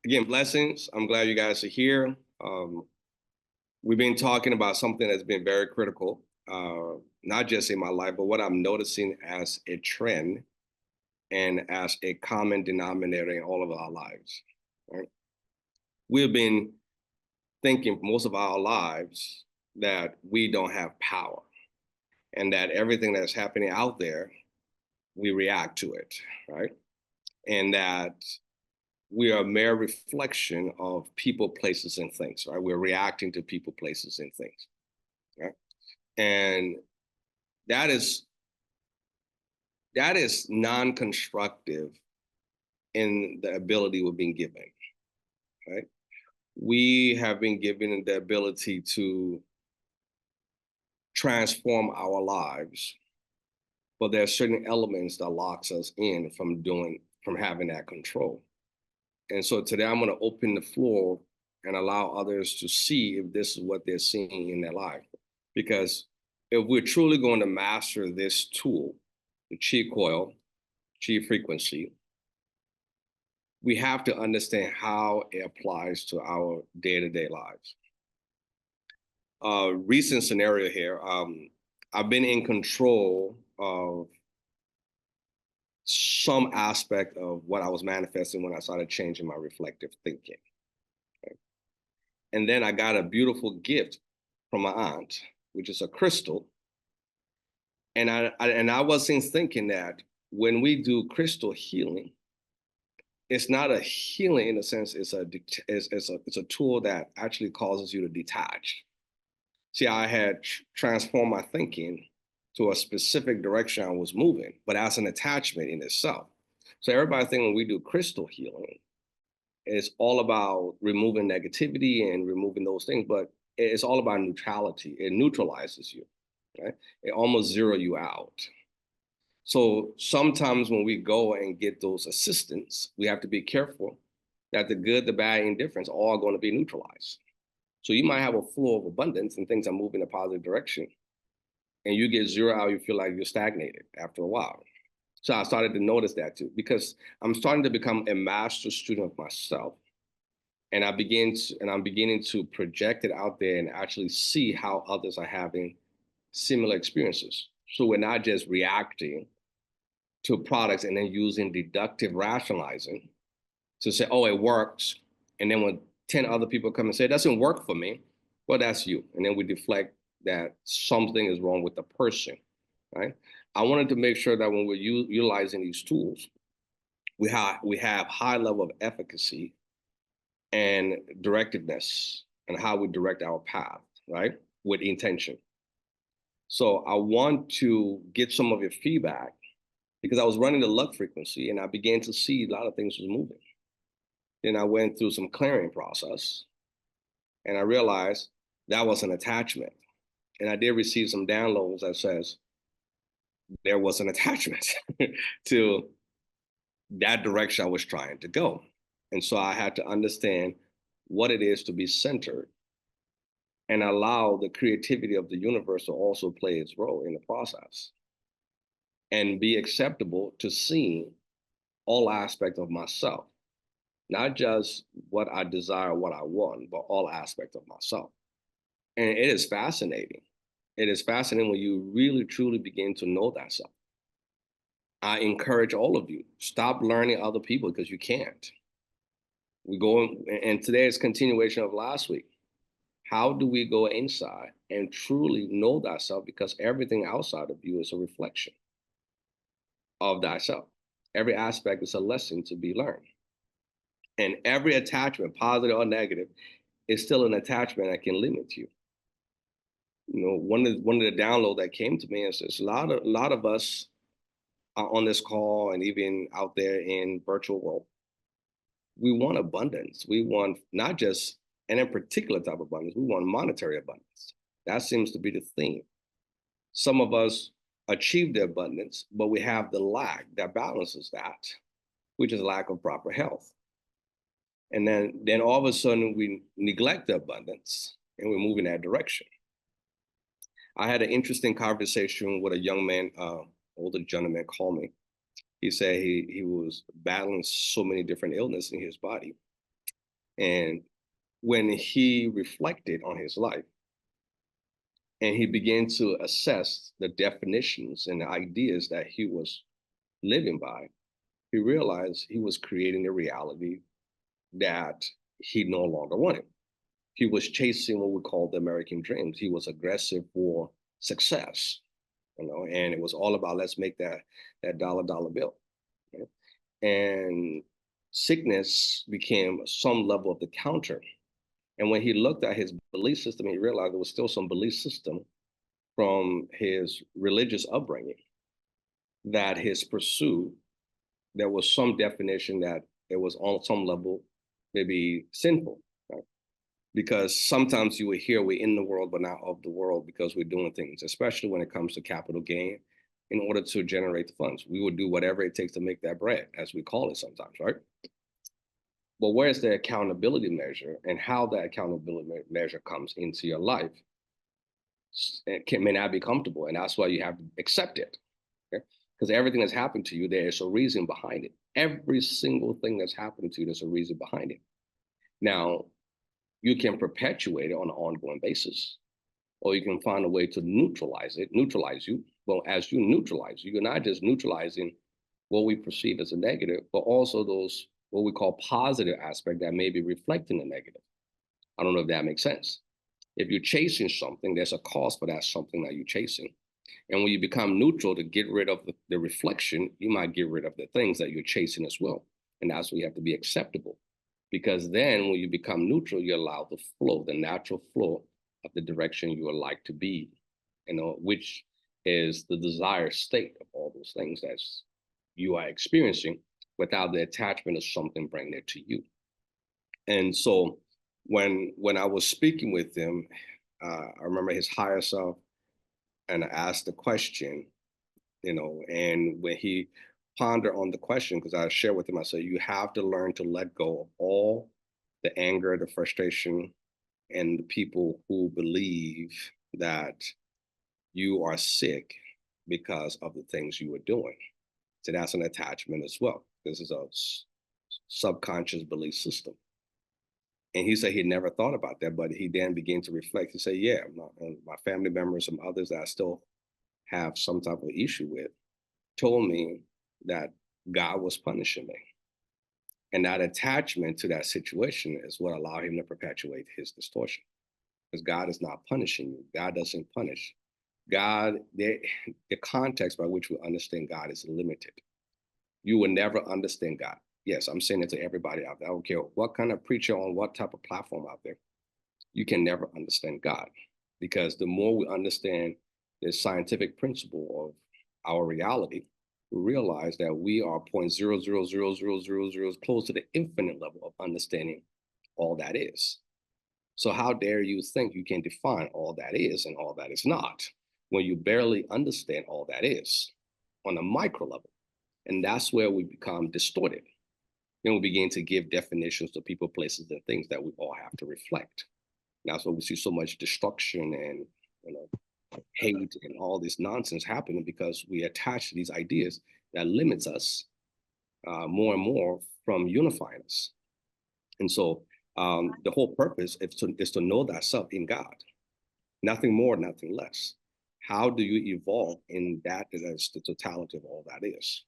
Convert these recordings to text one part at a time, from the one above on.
Again, blessings. I'm glad you guys are here. We've been talking about something that's been very critical, not just in my life, but what I'm noticing as a trend and as a common denominator in all of our lives. Right? We've been thinking most of our lives that we don't have power and that everything that's happening out there, we react to it, right? And that we are a mere reflection of people, places, and things, right? We're reacting to people, places, and things, right? And that is that is non-constructive in the ability we're being given, right? We have been given the ability to transform our lives, but there are certain elements that locks us in from having that control. And so today I'm going to open the floor and allow others to see if this is what they're seeing in their life. Because if we're truly going to master this tool, the Qi Coil, Qi frequency, we have to understand how it applies to our day-to-day lives. Recent scenario here, I've been in control of some aspect of what I was manifesting when I started changing my reflective thinking. Okay? And then I got a beautiful gift from my aunt, which is a crystal. And I wasn't thinking that when we do crystal healing, it's not a healing in a sense. It's a tool that actually causes you to detach. See, I had transformed my thinking to a specific direction I was moving, but as an attachment in itself. So everybody think when we do crystal healing, it's all about removing negativity and removing those things, but it's all about neutrality. It neutralizes you, right? It almost zero you out. So sometimes when we go and get those assistants, we have to be careful that the good, the bad, indifference are all going to be neutralized. So you might have a flow of abundance and things are moving in a positive direction, and you get zero out, you feel like you're stagnated after a while. So I started to notice that too, because I'm starting to become a master student of myself. And I'm beginning to project it out there and actually see how others are having similar experiences. So we're not just reacting to products and then using deductive rationalizing to say, oh, it works. And then when 10 other people come and say, it doesn't work for me, well, that's you. And then we deflect that something is wrong with the person, right? I wanted to make sure that when we're utilizing these tools, we have high level of efficacy and directiveness and how we direct our path, right? With intention. So I want to get some of your feedback because I was running the luck frequency and I began to see a lot of things was moving. Then I went through some clearing process and I realized that was an attachment. And I did receive some downloads that says there was an attachment to that direction I was trying to go. And so I had to understand what it is to be centered and allow the creativity of the universe to also play its role in the process and be acceptable to seeing all aspects of myself, not just what I desire, what I want, but all aspects of myself. And it is fascinating. It is fascinating when you really truly begin to know that self. I encourage all of you, stop learning other people because you can't. We go and today is continuation of last week. How do we go inside and truly know thyself? Because everything outside of you is a reflection of thyself. Every aspect is a lesson to be learned. And every attachment, positive or negative, is still an attachment that can limit you. You know, one of the download that came to me is a lot of us are on this call and even out there in virtual world. We want abundance. We want not just and in particular type of abundance. We want monetary abundance. That seems to be the theme. Some of us achieve the abundance, but we have the lack that balances that, which is lack of proper health. And then all of a sudden we neglect the abundance and we move in that direction. I had an interesting conversation with a young man, older gentleman called me. He said he was battling so many different illnesses in his body. And when he reflected on his life and he began to assess the definitions and the ideas that he was living by, he realized he was creating a reality that he no longer wanted. He was chasing what we call the American dreams. He was aggressive for success, and it was all about let's make that dollar bill. Okay? And sickness became some level of the counter. And when he looked at his belief system, he realized there was still some belief system from his religious upbringing that his pursuit, there was some definition that it was on some level maybe sinful. Right? Because sometimes you will hear we're in the world but not of the world because we're doing things, especially when it comes to capital gain, in order to generate the funds. We will do whatever it takes to make that bread, as we call it sometimes, right? But where's the accountability measure and how that accountability measure comes into your life, it may not be comfortable. And that's why you have to accept it. Okay? Because everything that's happened to you, there is a reason behind it. Every single thing that's happened to you, there's a reason behind it. Now, you can perpetuate it on an ongoing basis, or you can find a way to neutralize you. Well, as you neutralize, you're not just neutralizing what we perceive as a negative, but also those what we call positive aspect that may be reflecting the negative. I don't know if that makes sense. If you're chasing something, there's a cost for that something that you're chasing. And when you become neutral to get rid of the reflection, you might get rid of the things that you're chasing as well. And that's where you have to be acceptable. Because then when you become neutral, you allow the flow, the natural flow of the direction you would like to be, which is the desired state of all those things that you are experiencing without the attachment of something bringing it to you. And so when I was speaking with him, I remember his higher self, and I asked the question, and when he pondered on the question, because I shared with him, I said, you have to learn to let go of all the anger, the frustration, and the people who believe that you are sick because of the things you are doing. So that's an attachment as well. This is a subconscious belief system. And he said he never thought about that, but he then began to reflect. He said, yeah, my family members, some others that I still have some type of issue with, told me that God was punishing me. And that attachment to that situation is what allowed him to perpetuate his distortion. Because God is not punishing you. God doesn't punish. God, the context by which we understand God is limited. You will never understand God. Yes, I'm saying it to everybody out there. I don't care what kind of preacher on what type of platform out there. You can never understand God, because the more we understand the scientific principle of our reality, we realize that we are 0.000000 close to the infinite level of understanding all that is. So how dare you think you can define all that is and all that is not when you barely understand all that is on a micro level? And that's where we become distorted. Then we begin to give definitions to people, places, and things that we all have to reflect. That's why we see so much destruction and hate and all this nonsense happening, because we attach to these ideas that limits us more and more from unifying us. And so the whole purpose is to know thyself in God, nothing more, nothing less. How do you evolve in that? That's the totality of all that is.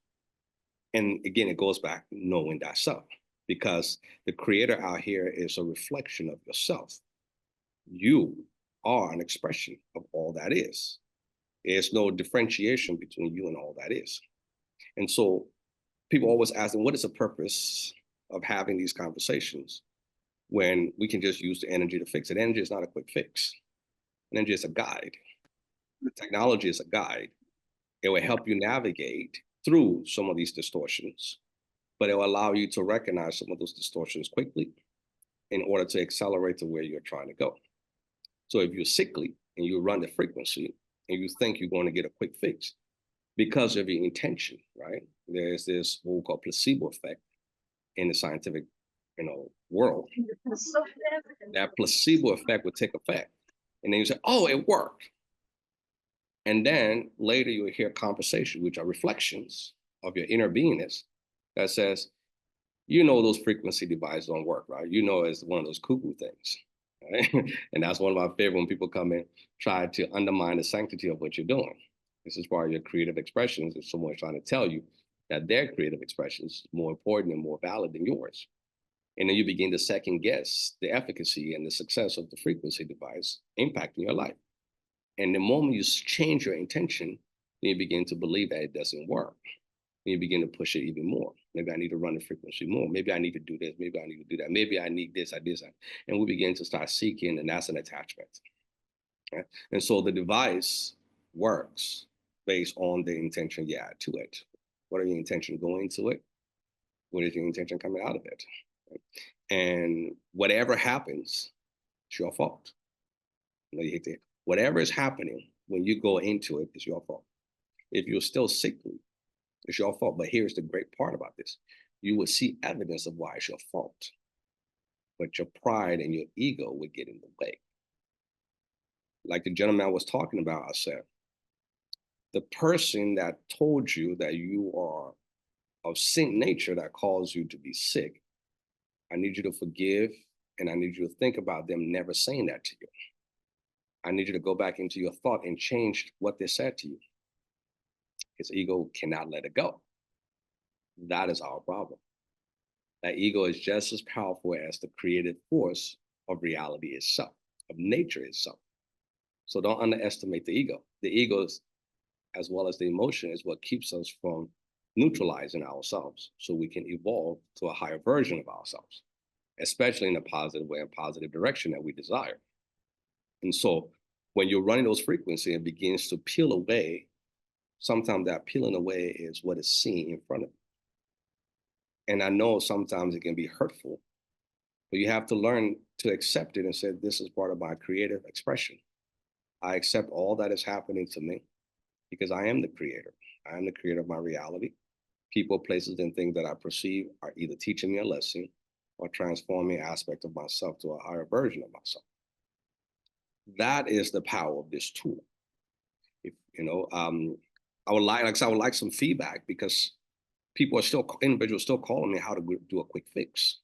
And again, it goes back knowing thyself, because the creator out here is a reflection of yourself. You are an expression of all that is. There's no differentiation between you and all that is. And so people always ask them, what is the purpose of having these conversations when we can just use the energy to fix it? Energy is not a quick fix. Energy is a guide. The technology is a guide. It will help you navigate through some of these distortions, but it will allow you to recognize some of those distortions quickly in order to accelerate to where you're trying to go. So if you're sickly and you run the frequency and you think you're going to get a quick fix because of your intention, right? There's this what we call placebo effect in the scientific, world. That placebo effect would take effect. And then you say, oh, it worked. And then later you'll hear conversation, which are reflections of your inner beingness that says, You know those frequency devices don't work, right? You know it's one of those cuckoo things, right? And that's one of my favorite when people come in, try to undermine the sanctity of what you're doing. This is part of your creative expressions. If someone's trying to tell you that their creative expressions is more important and more valid than yours. And then you begin to second guess the efficacy and the success of the frequency device impacting your life. And the moment you change your intention, then you begin to believe that it doesn't work. Then you begin to push it even more. Maybe I need to run the frequency more. Maybe I need to do this. Maybe I need to do that. Maybe I need this, I this. And we begin to start seeking, and that's an attachment. Right? And so the device works based on the intention you add to it. What are your intention going to it? What is your intention coming out of it? Right? And whatever happens, it's your fault. You know, you hate to, whatever is happening when you go into it, it's your fault. If you're still sickly, it's your fault. But here's the great part about this. You will see evidence of why it's your fault. But your pride and your ego would get in the way. Like the gentleman I was talking about, I said, the person that told you that you are of sin nature that caused you to be sick, I need you to forgive, and I need you to think about them never saying that to you. I need you to go back into your thought and change what they said to you. His ego cannot let it go. That is our problem. That ego is just as powerful as the creative force of reality itself, of nature itself. So don't underestimate the ego. The ego, as well as the emotion, is what keeps us from neutralizing ourselves so we can evolve to a higher version of ourselves, especially in a positive way and positive direction that we desire. And so when you're running those frequencies, it begins to peel away. Sometimes that peeling away is what is seen in front of you. And I know sometimes it can be hurtful, but you have to learn to accept it and say, this is part of my creative expression. I accept all that is happening to me because I am the creator. I am the creator of my reality. People, places, and things that I perceive are either teaching me a lesson or transforming aspect of myself to a higher version of myself. That is the power of this tool. If you know, I would like some feedback because individuals still calling me how to do a quick fix.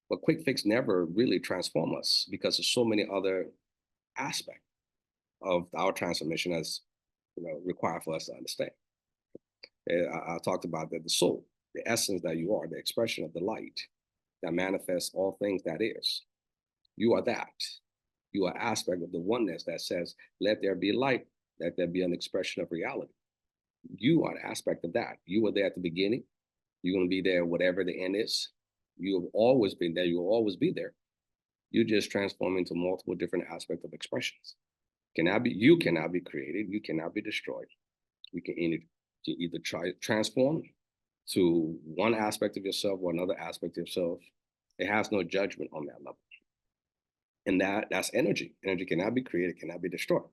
But quick fix never really transform us because there's so many other aspects of our transformation as required for us to understand. I talked about that the soul, the essence that you are, the expression of the light that manifests all things that is. You are that. You are aspect of the oneness that says, let there be light, let there be an expression of reality. You are the aspect of that. You were there at the beginning. You're going to be there, whatever the end is. You have always been there. You will always be there. You just transform into multiple different aspects of expressions. You cannot be created. You cannot be destroyed. You can either try transform to one aspect of yourself or another aspect of yourself. It has no judgment on that level. And that's energy. Energy cannot be created, cannot be destroyed.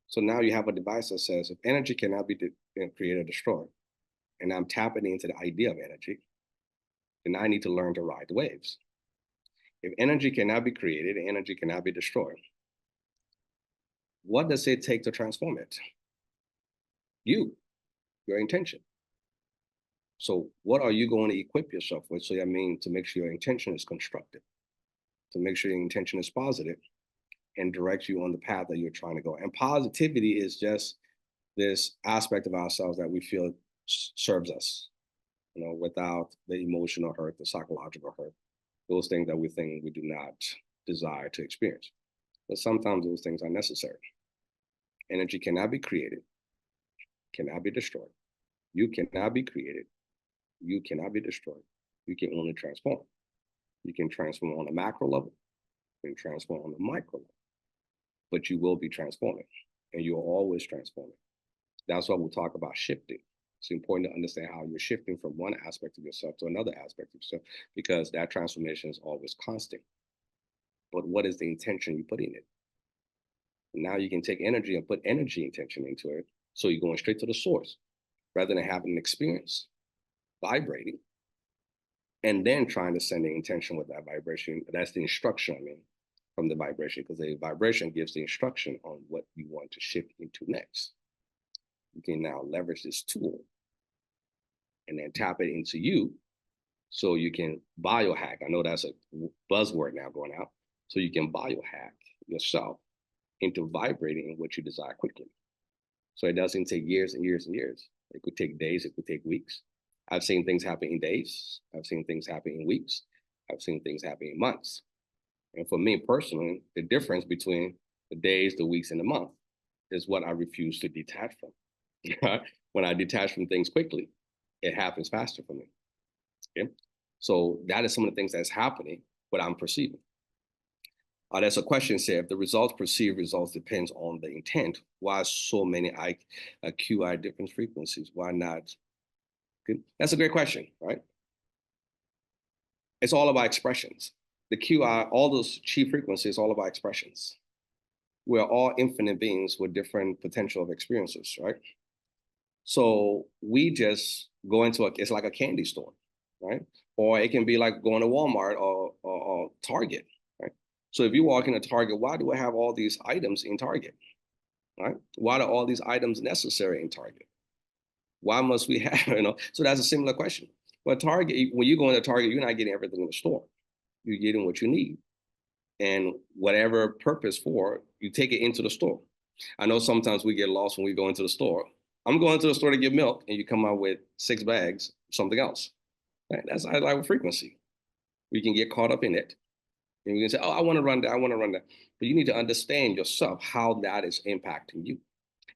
So now you have a device that says if energy cannot be created or destroyed, and I'm tapping into the idea of energy, then I need to learn to ride the waves. If energy cannot be created, energy cannot be destroyed, what does it take to transform it? Your intention. So what are you going to equip yourself with? So I mean, to make sure your intention is constructive, to make sure your intention is positive and directs you on the path that you're trying to go. And positivity is just this aspect of ourselves that we feel serves us, without the emotional hurt, the psychological hurt, those things that we think we do not desire to experience. But sometimes those things are necessary. Energy cannot be created, cannot be destroyed. You cannot be created. You cannot be destroyed. You can only transform. You can transform on a macro level. You can transform on a micro level. But you will be transforming, and you're always transforming. That's why we'll talk about shifting. It's important to understand how you're shifting from one aspect of yourself to another aspect of yourself, because that transformation is always constant. But what is the intention you put in it? And now you can take energy and put energy intention into it. So you're going straight to the source rather than having an experience, vibrating, and then trying to send the intention with that vibration. That's the instruction, from the vibration, because the vibration gives the instruction on what you want to shift into next. You can now leverage this tool and then tap it into you So you can biohack. I know that's a buzzword now going out. So you can biohack yourself into vibrating in what you desire quickly. So it doesn't take years and years and years. It could take days, it could take weeks. I've seen things happen in days. I've seen things happen in weeks. I've seen things happen in months. And for me personally, the difference between the days, the weeks, and the month is what I refuse to detach from. When I detach from things quickly, it happens faster for me. Okay? So that is some of the things that's happening, what I'm perceiving. There's a question said, if the results perceived results depends on the intent, why so many QI different frequencies? Why not? Good. That's a great question, right? It's all about expressions. The QI, all those Qi frequencies, all about expressions. We're all infinite beings with different potential of experiences, right? So we just go into it's like a candy store, right? Or it can be like going to Walmart or Target, right? So if you walk into Target, why do I have all these items in Target, right? Why are all these items necessary in Target? Why must we have, So that's a similar question. But Target, when you go into Target, you're not getting everything in the store. You're getting what you need. And whatever purpose for, you take it into the store. I know sometimes we get lost when we go into the store. I'm going to the store to get milk, and you come out with 6 bags, something else. Right? That's I like with frequency. We can get caught up in it. And we can say, oh, I want to run that, I want to run that. But you need to understand yourself, how that is impacting you.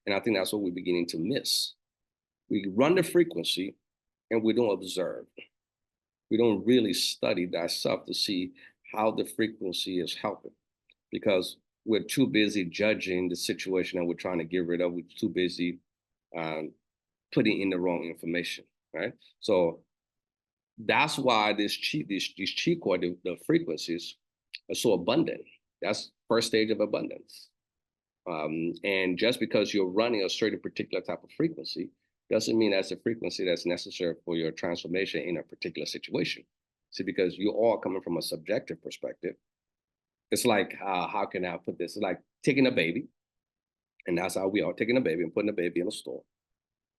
And I think that's what we're beginning to miss. We run the frequency and we don't observe. We don't really study that stuff to see how the frequency is helping, because we're too busy judging the situation that we're trying to get rid of. We're too busy putting in the wrong information, right? So that's why these Qi Coil, the frequencies are so abundant. That's first stage of abundance. And just because you're running a certain particular type of frequency doesn't mean that's a frequency that's necessary for your transformation in a particular situation. See, because you're all coming from a subjective perspective. It's like, how can I put this? It's like taking a baby, and that's how we are, taking a baby and putting a baby in a store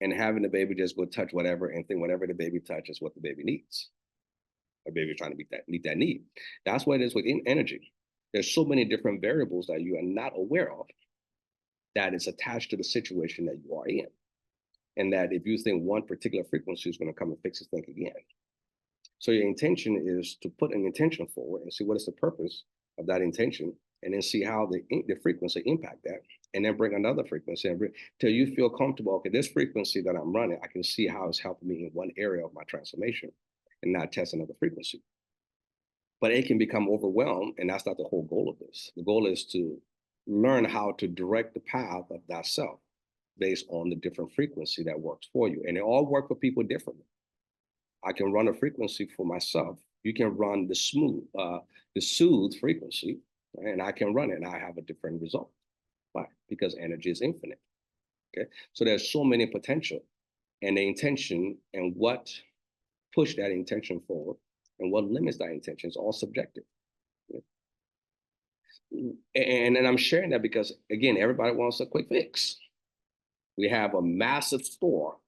and having the baby just go touch whatever and think whatever the baby touches what the baby needs. A baby trying to meet that need. That's what it is with energy. There's so many different variables that you are not aware of that is attached to the situation that you are in. And that if you think one particular frequency is going to come and fix this thing again. So your intention is to put an intention forward and see what is the purpose of that intention, and then see how the frequency impact that, and then bring another frequency and till you feel comfortable. Okay, this frequency that I'm running, I can see how it's helping me in one area of my transformation, and not test another frequency. But it can become overwhelmed, and that's not the whole goal of this. The goal is to learn how to direct the path of that self based on the different frequency that works for you, and they all work for people differently. I can run a frequency for myself. You can run the soothe frequency, and I can run it, and I have a different result. Why? Because energy is infinite. Okay, so there's so many potential, and the intention and what push that intention forward and what limits that intention is all subjective. And I'm sharing that because, again, everybody wants a quick fix. We have a massive store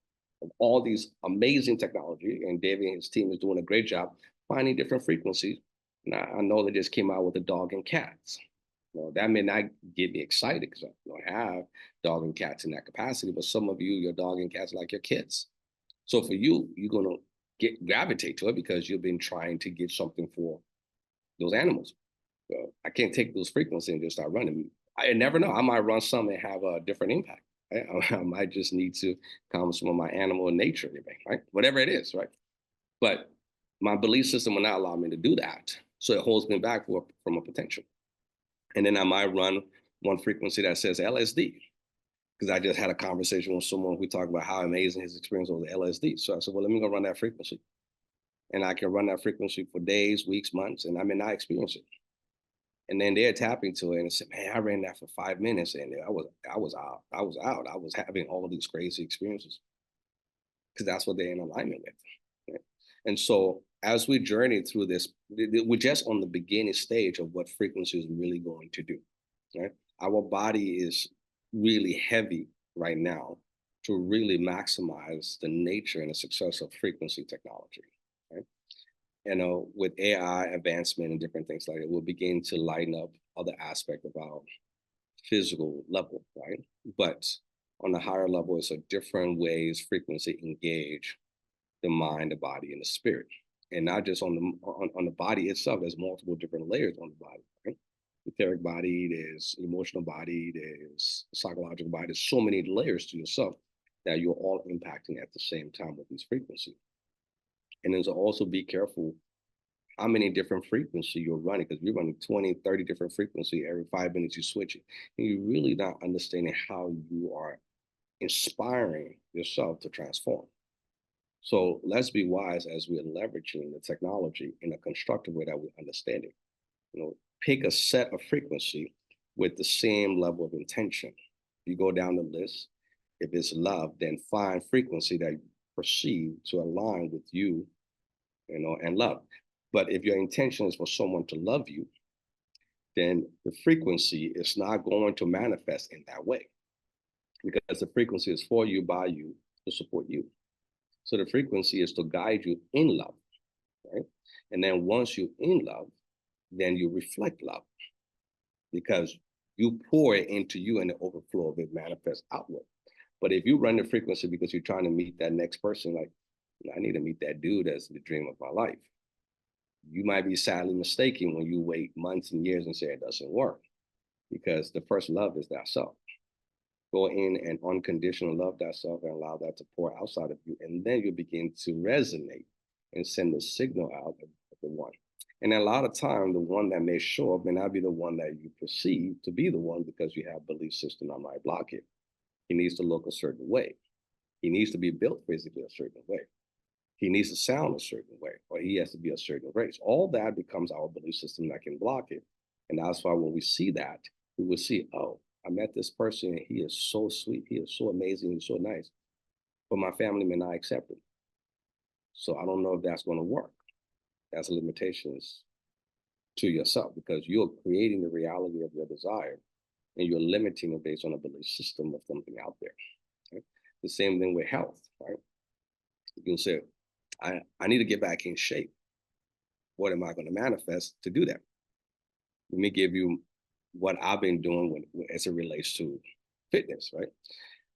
of all these amazing technology, and David and his team is doing a great job finding different frequencies. And I know they just came out with the dog and cats. Well, that may not get me excited because I don't have dog and cats in that capacity, but some of you, your dog and cats like your kids. So for you, you're going to gravitate to it because you've been trying to get something for those animals. Well, I can't take those frequencies and just start running. I never know. I might run some and have a different impact. Right? I might just need to calm some of my animal nature, right? Whatever it is, right? But my belief system will not allow me to do that. So it holds me back from a potential. And then I might run one frequency that says LSD, because I just had a conversation with someone who talked about how amazing his experience was with LSD. So I said, well, let me go run that frequency. And I can run that frequency for days, weeks, months, and I may not experience it. And then they're tapping to it and said, man, I ran that for 5 minutes and I was out. I was having all of these crazy experiences because that's what they're in alignment with. Right? And so as we journey through this, we're just on the beginning stage of what frequency is really going to do. Right? Our body is really heavy right now to really maximize the nature and the success of frequency technology. Right? with AI advancement and different things like that, we'll begin to lighten up other aspects of our physical level, right? But on the higher level, it's a different ways frequency engage the mind, the body, and the spirit. And not just on the body itself, there's multiple different layers on the body, right? Etheric body, there's emotional body, there's psychological body, there's so many layers to yourself that you're all impacting at the same time with these frequencies. And then to also be careful how many different frequencies you're running, because you're running 20, 30 different frequencies every 5 minutes you switch it. And you're really not understanding how you are inspiring yourself to transform. So let's be wise as we're leveraging the technology in a constructive way that we understand it. Pick a set of frequency with the same level of intention. You go down the list. If it's love, then find frequency that you perceive to align with you, and love. But if your intention is for someone to love you, then the frequency is not going to manifest in that way because the frequency is for you, by you, to support you. So the frequency is to guide you in love, right? And then once you're in love, then you reflect love because you pour it into you and the overflow of it manifests outward. But if you run the frequency because you're trying to meet that next person, like, I need to meet that dude that's the dream of my life. You might be sadly mistaken when you wait months and years and say it doesn't work because the first love is that self. Go in and unconditional love that self and allow that to pour outside of you. And then you begin to resonate and send the signal out of the one. And a lot of time, the one that may show up may not be the one that you perceive to be the one because you have belief system that might block it. He needs to look a certain way. He needs to be built physically a certain way. He needs to sound a certain way, or he has to be a certain race. All that becomes our belief system that can block it. And that's why when we see that, we will see, oh, I met this person and he is so sweet. He is so amazing. He's so nice. But my family may not accept him. So I don't know if that's going to work. That's limitations to yourself because you're creating the reality of your desire and you're limiting it based on a belief system of something out there. Right? The same thing with health, right? You can say, I need to get back in shape. What am I going to manifest to do that? Let me give you what I've been doing as it relates to fitness, right?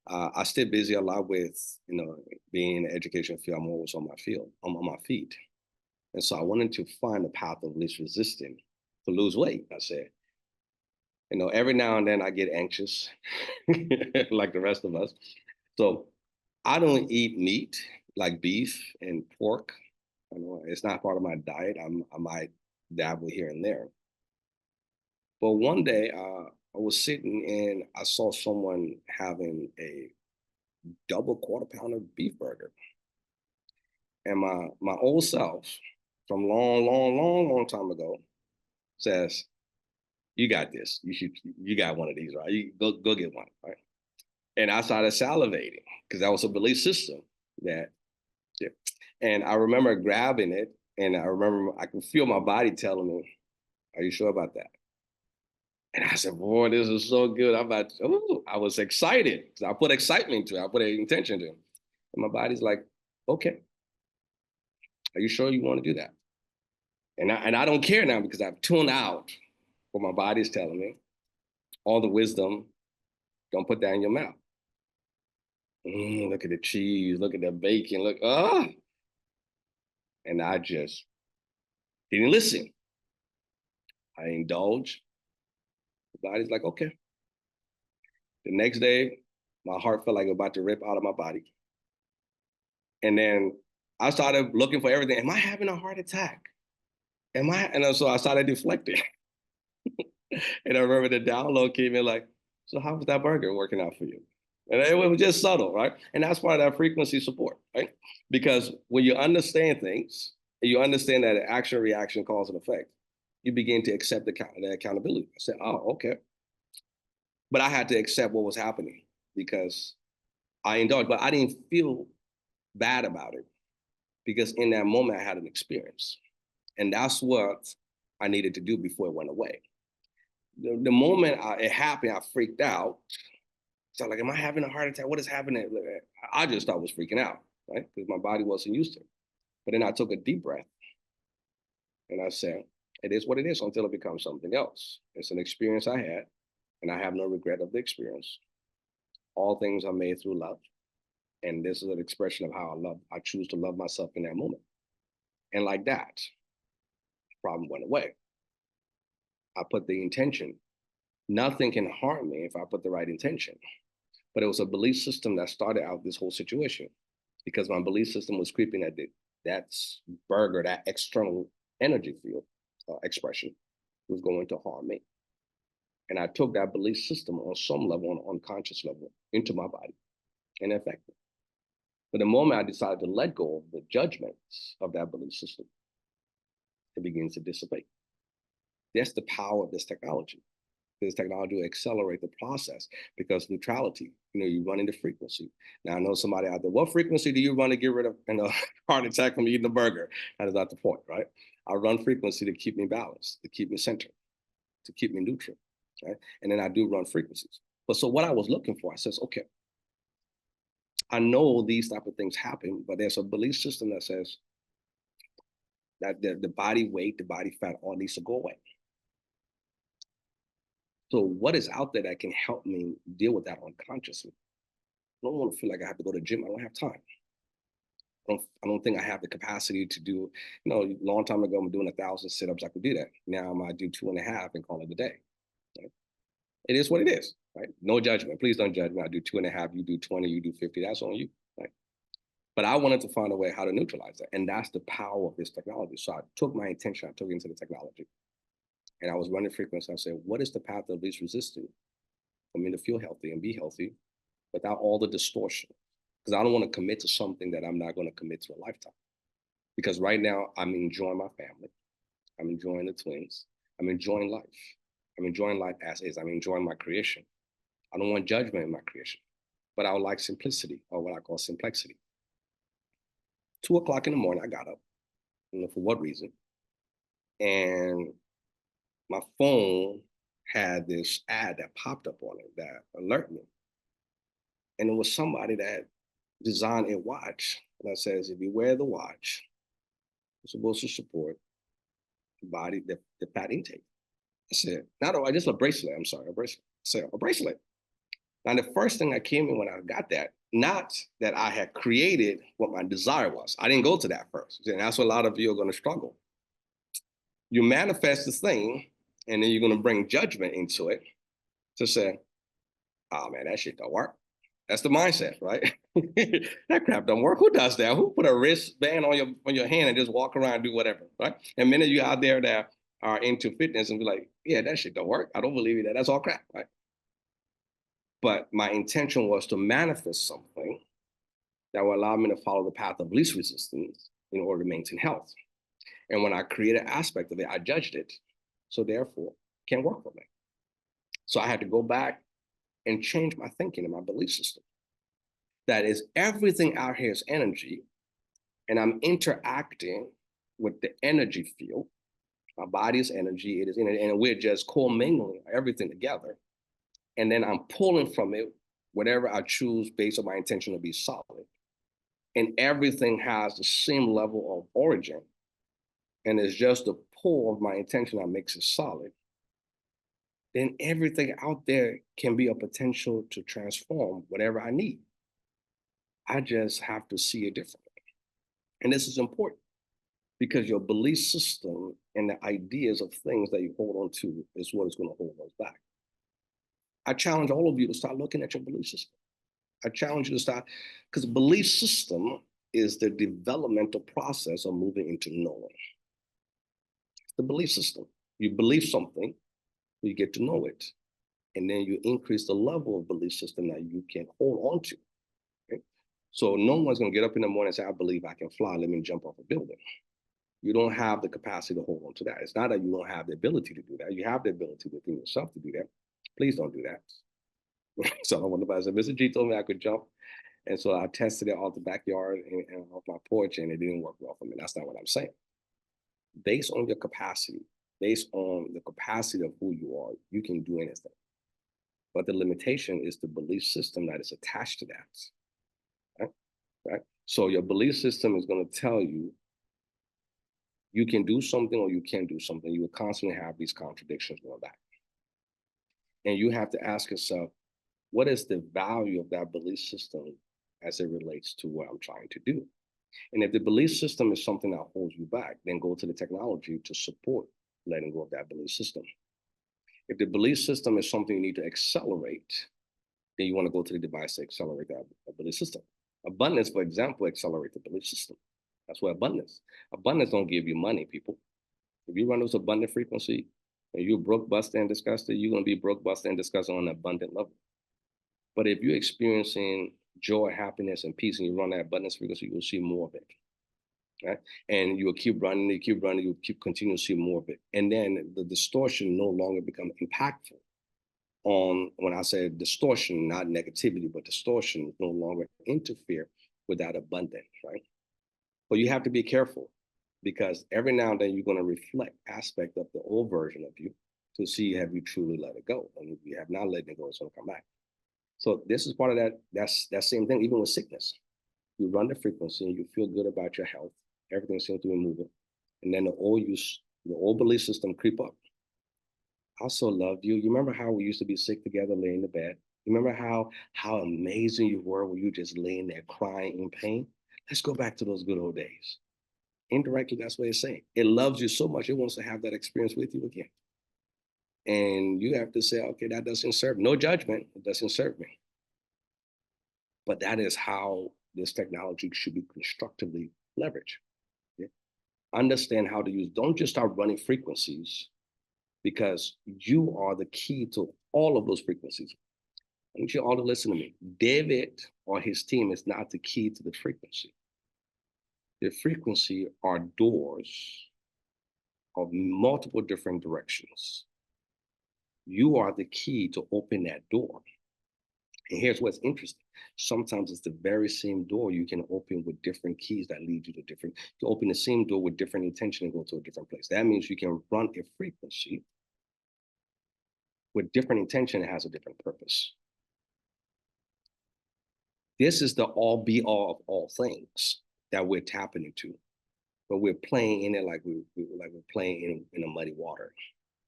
I stay busy a lot with, being in the education field. I'm always on my feet. And so I wanted to find a path of least resistance to lose weight. I said, every now and then I get anxious, like the rest of us. So I don't eat meat like beef and pork. It's not part of my diet. I might dabble here and there. But one day I was sitting and I saw someone having a double quarter pounder beef burger. And my old self from long time ago says, you got this. You got one of these, right? You go get one, right? And I started salivating because that was a belief system that, yeah. And I remember grabbing it and I remember I could feel my body telling me, are you sure about that? And I said, boy, this is so good. I was excited. I put excitement to it. I put an intention to it. And my body's like, okay, are you sure you want to do that? And I don't care now because I've tuned out what my body's telling me. All the wisdom, don't put that in your mouth. Look at the cheese, look at the bacon, look, And I just didn't listen. I indulged. The body's like, okay. The next day, my heart felt like it was about to rip out of my body. And then I started looking for everything. Am I having a heart attack? And so I started deflecting. And I remember the download came in like, so how was that burger working out for you? And it was just subtle, right? And that's part of that frequency support, right? Because when you understand things, and you understand that action, reaction, cause, and effect, you begin to accept the accountability. I said, oh, okay. But I had to accept what was happening because I indulged, but I didn't feel bad about it because in that moment I had an experience. And that's what I needed to do before it went away. The moment it happened, I freaked out. So like, am I having a heart attack? What is happening? I just thought I was freaking out, right? Because my body wasn't used to it. But then I took a deep breath And I said, it is what it is until it becomes something else. It's an experience I had, and I have no regret of the experience. All things are made through love. And this is an expression of how I choose to love myself in that moment. And like that, the problem went away. I put the intention. Nothing can harm me if I put the right intention. But it was a belief system that started out this whole situation because my belief system was creeping at that burger, that external energy field expression was going to harm me. And I took that belief system on some level, on an unconscious level, into my body and affected me. But the moment I decided to let go of the judgments of that belief system, it begins to dissipate. That's the power of this technology. This technology will accelerate the process because neutrality, you run into frequency. Now, I know somebody out there, what frequency do you run to get rid of a heart attack from eating a burger? That is not the point, right? I run frequency to keep me balanced, to keep me centered, to keep me neutral, right? And then I do run frequencies. But so what I was looking for, I says, okay, I know these type of things happen, but there's a belief system that says that the body weight, the body fat, all needs to go away. So what is out there that can help me deal with that unconsciously? I don't want to feel like I have to go to the gym. I don't have time. I don't think I have the capacity to do, a long time ago, I'm doing 1,000 sit-ups. I could do that. Now I do 2.5 and call it a day. Right? It is what it is, right? No judgment. Please don't judge me. I do 2.5, you do 20, you do 50. That's on you, right? But I wanted to find a way how to neutralize that. And that's the power of this technology. So I took my intention, I took it into the technology. And I was running frequency. I said, what is the path of least resistance for me to feel healthy and be healthy without all the distortion? Because I don't want to commit to something that I'm not going to commit to a lifetime. Because right now, I'm enjoying my family. I'm enjoying the twins. I'm enjoying life. I'm enjoying life as is. I'm enjoying my creation. I don't want judgment in my creation, but I would like simplicity, or what I call simplexity. 2 o'clock in the morning, I got up, for what reason. And my phone had this ad that popped up on it that alerted me. And it was somebody that designed a watch that says, if you wear the watch, it's supposed to support the body, the fat intake. I said, just a bracelet. I'm sorry, a bracelet. I said, a bracelet. Now, the first thing that came in when I got that, not that I had created what my desire was. I didn't go to that first. And that's what a lot of you are going to struggle. You manifest this thing, and then you're going to bring judgment into it to say, oh man, that shit don't work. That's the mindset, right? That crap don't work. Who does that? Who put a wristband on your hand and just walk around and do whatever, right? And many of you out there that are into fitness and be like, yeah, that shit don't work. I don't believe that. That's all crap, right? But my intention was to manifest something that will allow me to follow the path of least resistance in order to maintain health. And when I created an aspect of it, I judged it. So therefore, it can't work for me. So I had to go back and change my thinking and my belief system. That is, everything out here is energy, and I'm interacting with the energy field. My body is energy, it is energy, and we're just commingling everything together. And then I'm pulling from it whatever I choose based on my intention to be solid. And everything has the same level of origin. And it's just the pull of my intention that makes it solid. Then everything out there can be a potential to transform whatever I need. I just have to see it differently. And this is important because your belief system and the ideas of things that you hold on to is what is going to hold us back. I challenge all of you to start looking at your belief system. I challenge you to start, because belief system is the developmental process of moving into knowing. It's the belief system. You believe something, you get to know it. And then you increase the level of belief system that you can hold on to. Okay? So no one's going to get up in the morning and say, I believe I can fly. Let me jump off a building. You don't have the capacity to hold on to that. It's not that you don't have the ability to do that. You have the ability within yourself to do that. Please don't do that. So I don't want nobody to say, Mr. G told me I could jump. And so I tested it off the backyard and off my porch, and it didn't work well for me. That's not what I'm saying. Based on your capacity, based on the capacity of who you are, you can do anything. But the limitation is the belief system that is attached to that. Right? So your belief system is going to tell you You can do something or you can't do something. You will constantly have these contradictions going back. And you have to ask yourself, what is the value of that belief system as it relates to what I'm trying to do? And if the belief system is something that holds you back, then go to the technology to support letting go of that belief system. If the belief system is something you need to accelerate, then you want to go to the device to accelerate that belief system. Abundance, for example, accelerate the belief system. That's what abundance. Abundance don't give you money, people. If you run those abundant frequency and you're broke, busted, and disgusted, you're going to be broke, busted, and disgusted on an abundant level. But if you're experiencing joy, happiness, and peace, and you run that abundance frequency, you'll see more of it. Right? And you'll keep running, you'll keep continuing to see more of it. And then the distortion no longer become impactful on, when I say distortion, not negativity, but distortion no longer interfere with that abundance, right? But you have to be careful because every now and then you're going to reflect aspect of the old version of you to see have you truly let it go. And if you have not let it go, it's going to come back. So this is part of that same thing, even with sickness. You run the frequency and you feel good about your health. Everything seems to be moving. And then the old belief system creep up. I so love you. You remember how we used to be sick together, laying in the bed? You remember how amazing you were when you just laying there crying in pain? Let's go back to those good old days. Indirectly, that's what it's saying. It loves you so much, it wants to have that experience with you again. And you have to say, okay, that doesn't serve. No judgment, it doesn't serve me. But that is how this technology should be constructively leveraged. Yeah? Understand how to use, don't just start running frequencies because you are the key to all of those frequencies. I want you all to listen to me. David or his team is not the key to the frequency. The frequency are doors of multiple different directions. You are the key to open that door. And here's what's interesting. Sometimes it's the very same door you can open with different keys that lead you to different, you open the same door with different intention and go to a different place. That means you can run a frequency with different intention that has a different purpose. This is the all be all of all things that we're tapping into, but we're playing in it like we're playing in a muddy water,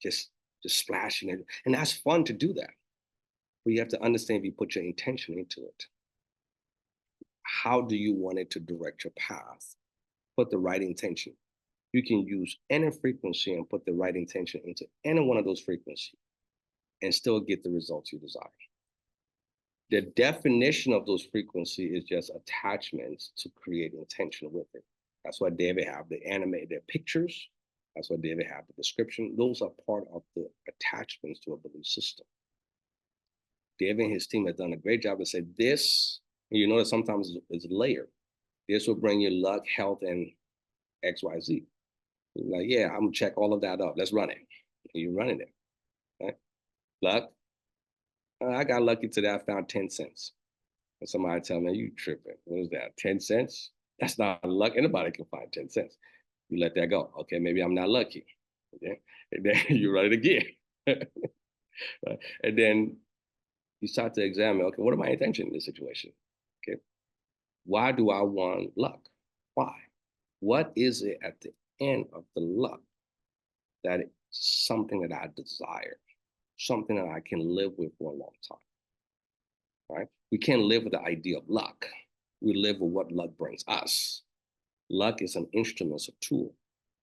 just splashing it. And that's fun to do that. But you have to understand if you put your intention into it. How do you want it to direct your path? Put the right intention. You can use any frequency and put the right intention into any one of those frequencies and still get the results you desire. The definition of those frequencies is just attachments to create intention with it. That's why David have the animated pictures. That's why David have the description. Those are part of the attachments to a belief system. David and his team have done a great job to say this, and you know that sometimes it's layered. This will bring you luck, health, and XYZ. You're like, yeah, I'm gonna check all of that up. Let's run it. And you're running it. Right? Luck. I got lucky today. I found 10 cents. And somebody tell me, you tripping. What is that? 10 cents? That's not luck. Anybody can find 10 cents. You let that go. Okay, maybe I'm not lucky. Okay. And then you run it again. Right? And then you start to examine, okay, what are my intentions in this situation? Okay. Why do I want luck? Why? What is it at the end of the luck that is something that I desire, something that I can live with for a long time? Right? We can't live with the idea of luck. We live with what luck brings us. Luck is an instrument, it's a tool,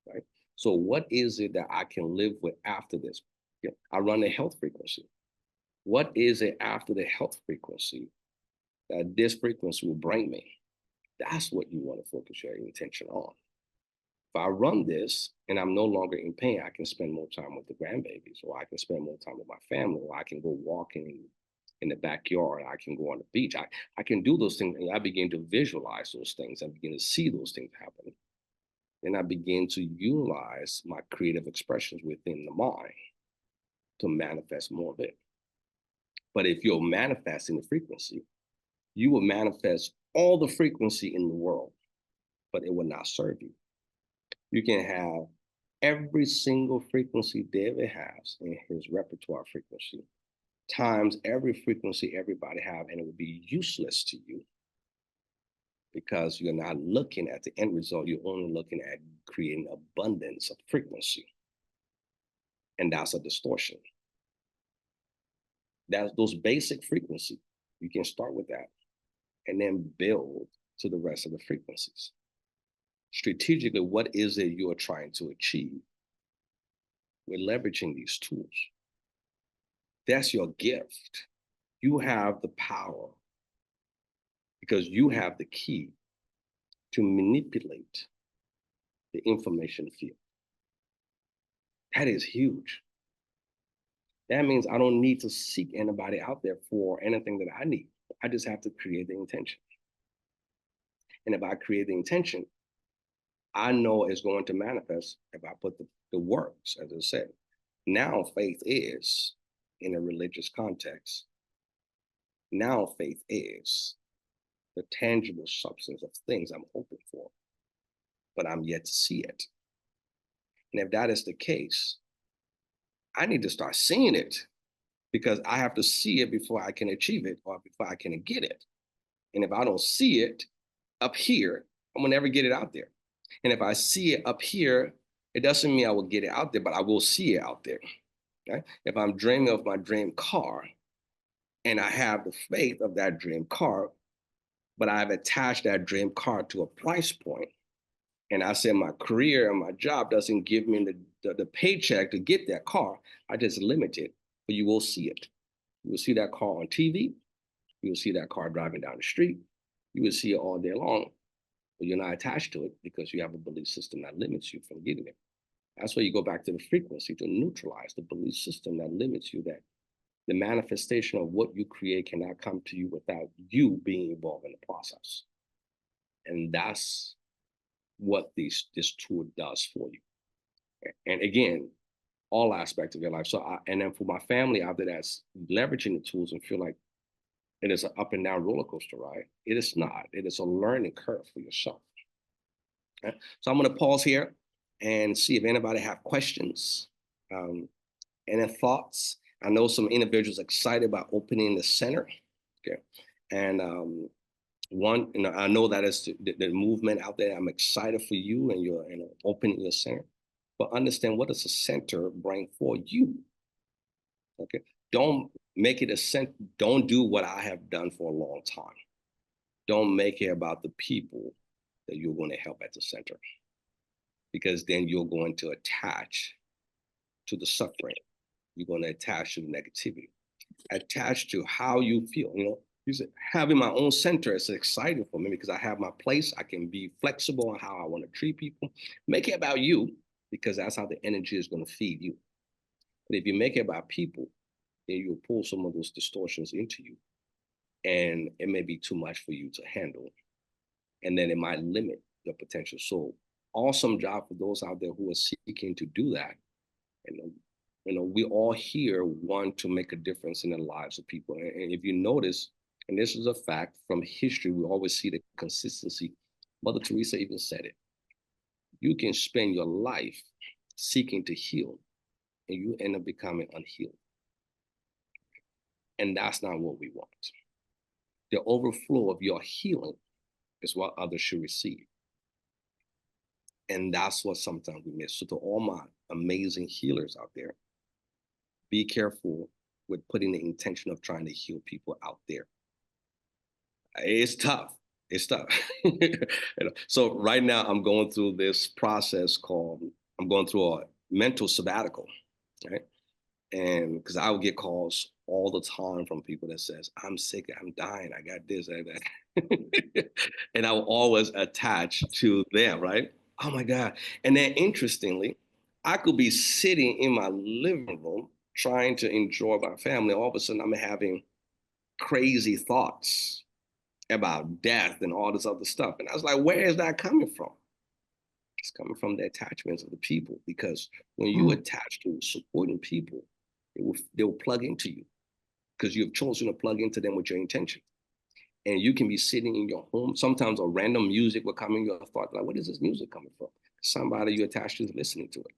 right? So what is it that I can live with after this? Yeah, I run a health frequency. What is it after the health frequency that this frequency will bring me? That's what you want to focus your intention on. If I run this and I'm no longer in pain, I can spend more time with the grandbabies, or I can spend more time with my family, or I can go walking in the backyard. I can go on the beach. I can do those things. And I begin to visualize those things. I begin to see those things happen. And I begin to utilize my creative expressions within the mind to manifest more of it. But if you're manifesting the frequency, you will manifest all the frequency in the world, but it will not serve you. You can have every single frequency David has in his repertoire frequency times every frequency everybody have, and it would be useless to you because you're not looking at the end result. You're only looking at creating abundance of frequency. And that's a distortion. That's those basic frequencies. You can start with that and then build to the rest of the frequencies. Strategically, what is it you are trying to achieve? We're leveraging these tools. That's your gift. You have the power because you have the key to manipulate the information field. That is huge. That means I don't need to seek anybody out there for anything that I need. I just have to create the intention. And if I create the intention, I know it's going to manifest if I put the works, as I said. Now faith is in a religious context. Now faith is the tangible substance of things I'm hoping for, but I'm yet to see it. And if that is the case, I need to start seeing it because I have to see it before I can achieve it or before I can get it. And if I don't see it up here, I'm gonna never get it out there. And if I see it up here, it doesn't mean I will get it out there, but I will see it out there. Okay? If I'm dreaming of my dream car and I have the faith of that dream car, but I've attached that dream car to a price point, and I said my career and my job doesn't give me the paycheck to get that car, I just limit it, but you will see it. You will see that car on TV. You will see that car driving down the street. You will see it all day long, but you're not attached to it because you have a belief system that limits you from getting it. That's why you go back to the frequency to neutralize the belief system that limits you, that the manifestation of what you create cannot come to you without you being involved in the process. And that's what this tool does for you. And again, all aspects of your life. And then for my family out there that's leveraging the tools and feel like it is an up and down roller coaster ride, it is not. It is a learning curve for yourself. Okay? So I'm going to pause here and see if anybody have questions, any thoughts. I know some individuals excited about opening the center. Okay, and one, I know that is the movement out there. I'm excited for you and you're opening your center, but understand what does a center bring for you. Okay, don't make it a center. Don't do what I have done for a long time. Don't make it about the people that you're going to help at the center, because then you're going to attach to the suffering. You're going to attach to the negativity, attach to how you feel. You said having my own center is exciting for me because I have my place. I can be flexible on how I want to treat people. Make it about you because that's how the energy is going to feed you. But if you make it about people, then you'll pull some of those distortions into you, and it may be too much for you to handle. And then it might limit your potential. So awesome job for those out there who are seeking to do that. And we all here want to make a difference in the lives of people. And if you notice, and this is a fact from history, we always see the consistency. Mother Teresa even said it. You can spend your life seeking to heal, and you end up becoming unhealed. And that's not what we want. The overflow of your healing is what others should receive. And that's what sometimes we miss. So to all my amazing healers out there, be careful with putting the intention of trying to heal people out there. It's tough. It's tough. So right now I'm going through this process called, I'm going through a mental sabbatical, right? And because I would get calls all the time from people that says, I'm sick, I'm dying, I got this, I got that. And I will always attach to them, right? Oh my God. And then interestingly, I could be sitting in my living room trying to enjoy my family. All of a sudden I'm having crazy thoughts about death and all this other stuff. And I was like, where is that coming from? It's coming from the attachments of the people, because when you attach to supporting people, they will plug into you because you've chosen to plug into them with your intention. And you can be sitting in your home. Sometimes a random music will come in your thought, like, what is this music coming from? Somebody you attached to is listening to it.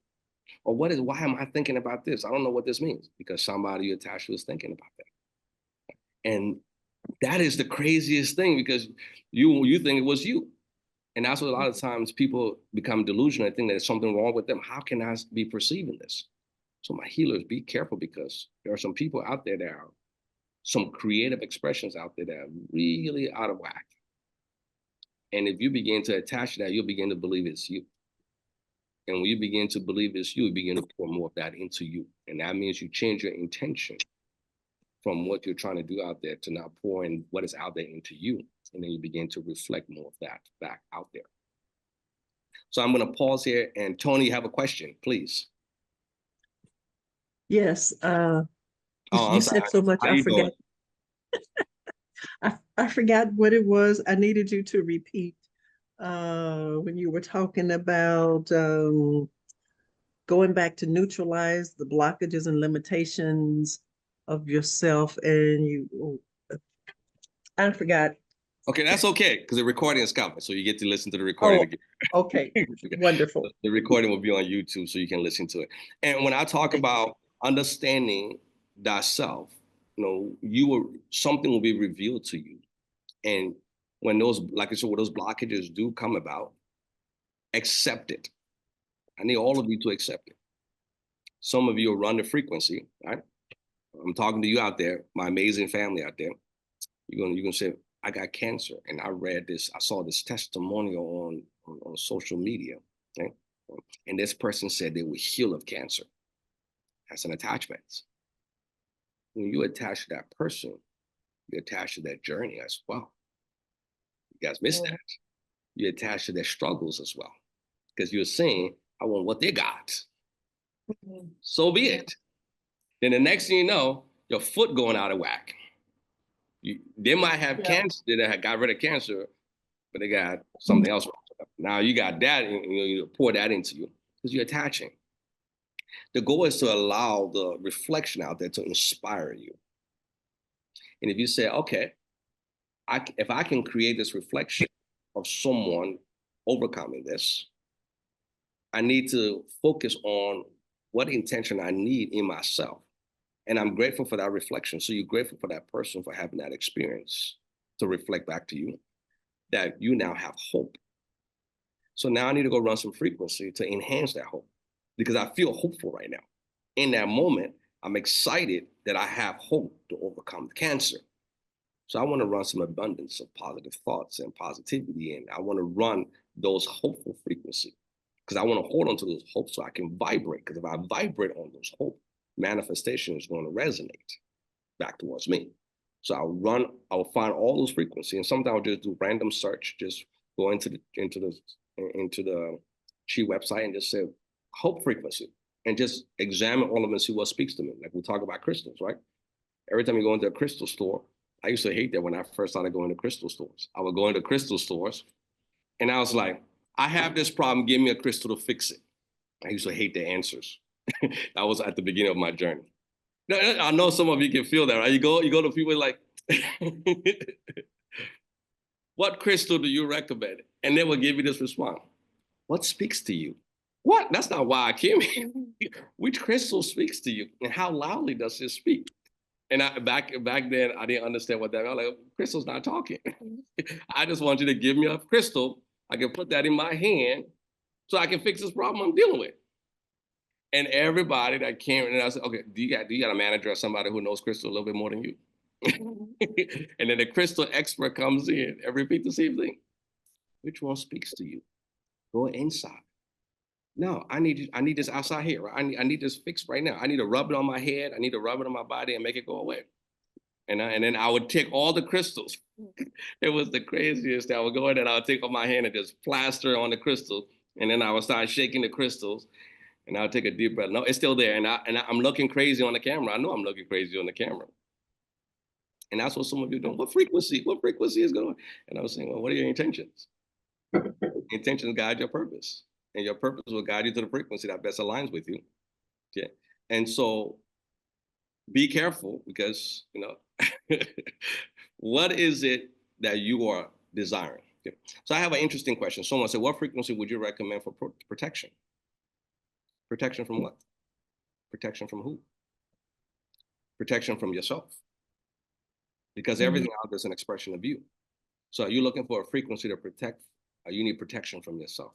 Or why am I thinking about this? I don't know what this means, because somebody you attached to is thinking about that. And That is the craziest thing, because you think it was you. And that's what a lot of times people become delusional and think that there's something wrong with them. How can I be perceiving this? So my healers, be careful, because there are some people out there that are some creative expressions out there that are really out of whack. And if you begin to attach to that, you'll begin to believe it's you. And when you begin to believe it's you begin to pour more of that into you. And that means you change your intention from what you're trying to do out there to now pouring what is out there into you. And then you begin to reflect more of that back out there. So I'm going to pause here. And Tony, you have a question, please. Yes. Oh, You said so much. How I you forgot. I forgot what it was. I needed you to repeat when you were talking about going back to neutralize the blockages and limitations of yourself. And I forgot. Okay, that's okay, because the recording is coming, so you get to listen to the recording Oh, again. okay. Wonderful. The recording will be on YouTube, so you can listen to it. And when I talk about understanding thyself, something will be revealed to you. And when those, like I said, when those blockages do come about, accept it. I need all of you to accept it. Some of you will run the frequency, right? I'm talking to you out there, my amazing family out there. You're gonna say, I got cancer, and I saw this testimonial on social media, okay? And this person said they were healed of cancer. That's an attachment. When you attach to that person, you attach to that journey as well. You guys miss that. You attach to their struggles as well, because you're saying, I want what they got. So be it. Then the next thing you know, your foot going out of whack. They might have cancer, they got rid of cancer, but they got something else wrong. Now you got that, and you pour that into you because you're attaching. The goal is to allow the reflection out there to inspire you. And if you say, okay, if I can create this reflection of someone overcoming this, I need to focus on what intention I need in myself. And I'm grateful for that reflection. So you're grateful for that person for having that experience to reflect back to you that you now have hope. So now I need to go run some frequency to enhance that hope, because I feel hopeful right now. In that moment, I'm excited that I have hope to overcome the cancer. So I want to run some abundance of positive thoughts and positivity, and I want to run those hopeful frequencies, because I want to hold on to those hopes so I can vibrate. Because if I vibrate on those hope, manifestation is going to resonate back towards me. So I'll find all those frequencies, and sometimes I'll just do random search, just go into the Qi website and just say hope frequency, and just examine all of them and see what speaks to me. Like we talk about crystals, right? Every time you go into a crystal store, I used to hate that when I first started going to crystal stores. I would go into crystal stores and I was like, I have this problem, give me a crystal to fix it. I used to hate the answers. That was at the beginning of my journey. I know some of you can feel that, right? You go to people like, what crystal do you recommend? And they will give you this response. What speaks to you? What? That's not why I came here. Which crystal speaks to you? And how loudly does it speak? And back then, I didn't understand what that meant. I was like, crystal's not talking. I just want you to give me a crystal. I can put that in my hand so I can fix this problem I'm dealing with. And everybody that came, and I said, okay, do you got a manager or somebody who knows crystal a little bit more than you? And then the crystal expert comes in and repeats the same thing. Which one speaks to you? Go inside. No, I need this outside here. Right? I need this fixed right now. I need to rub it on my head. I need to rub it on my body and make it go away. And then I would take all the crystals. It was the craziest. I would go in and I would take off my hand and just plaster on the crystal. And then I would start shaking the crystals. And I'll take a deep breath. No, it's still there. And I'm looking crazy on the camera. I know I'm looking crazy on the camera. And that's what some of you are doing. What frequency? What frequency is going? And I was saying, well, what are your intentions? Intentions guide your purpose. And your purpose will guide you to the frequency that best aligns with you. Okay. And so be careful, because, what is it that you are desiring? Okay. So I have an interesting question. Someone said, what frequency would you recommend for protection? Protection from what? Protection from who? Protection from yourself. because Mhm. everything out there is an expression of you. So are you looking for a frequency to protect? Or you need protection from yourself?